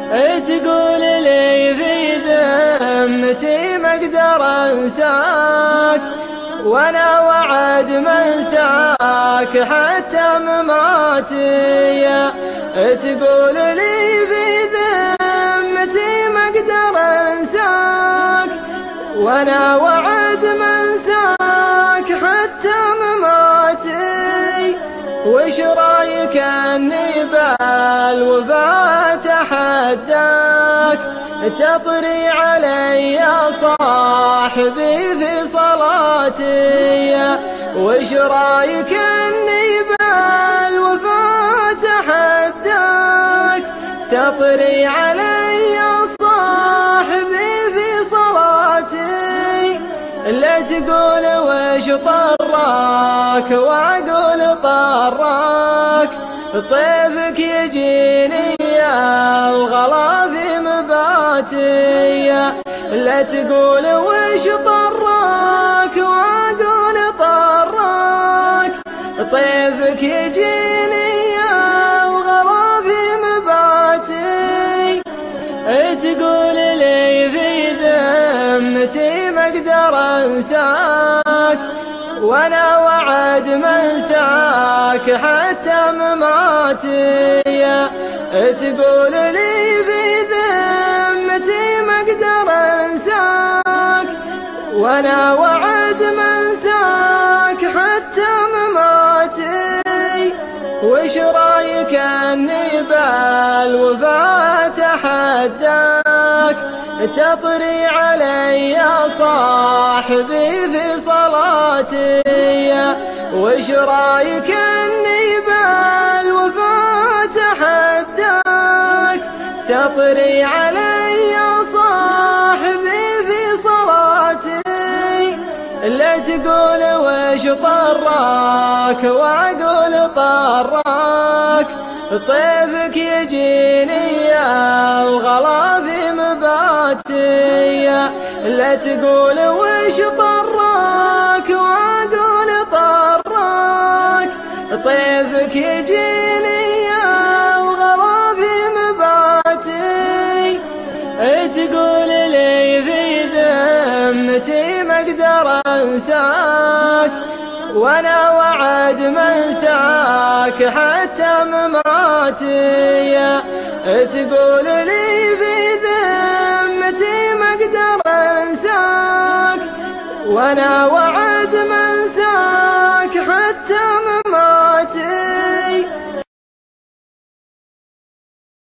تقول لي في ذمتي ما اقدر انساك، وانا وعد ما انساك حتى مماتي. تقول لي في ذمتي ما اقدر انساك، وانا وعد ما انساك حتى مماتي. وش رايك اني بالوفا اتحداك، تطري علي يا صاحبي في صلاتي؟ وش رايك اني بالوفا اتحداك، تطري علي يا صاحبي في صلاتي؟ لا تقول وش طراك واقول طراك، طيفك يجيني وغلا في مباتي. لا تقول وش طراك واقول طراك، طيفك يجيني وغلا في مباتي. تقول لي في ذمتي ما اقدر انساك، وانا وعد ما انساك حتى مماتي. تقول لي في ذمتي ما اقدر انساك، وانا وعد ما انساك حتى مماتي. وش رايك اني بالوفا اتحداك، تطري علي يا صاحبي في صلاتي؟ وش رايك اني بالوفا اتحداك، تطري علي يا صاحبي في صلاتي؟ لا تقول وش طراك واقول طراك، طيفك يجيني وغلا في مباتي. لا تقول وش طراك واقول طراك، طيفك يجيني وغلا في مباتي. تقول لي في ذمتي ما اقدر انساك، وانا وعد ما انساك حتى مماتي. تقول لي في ذمتي ما اقدر انساك، وانا وعد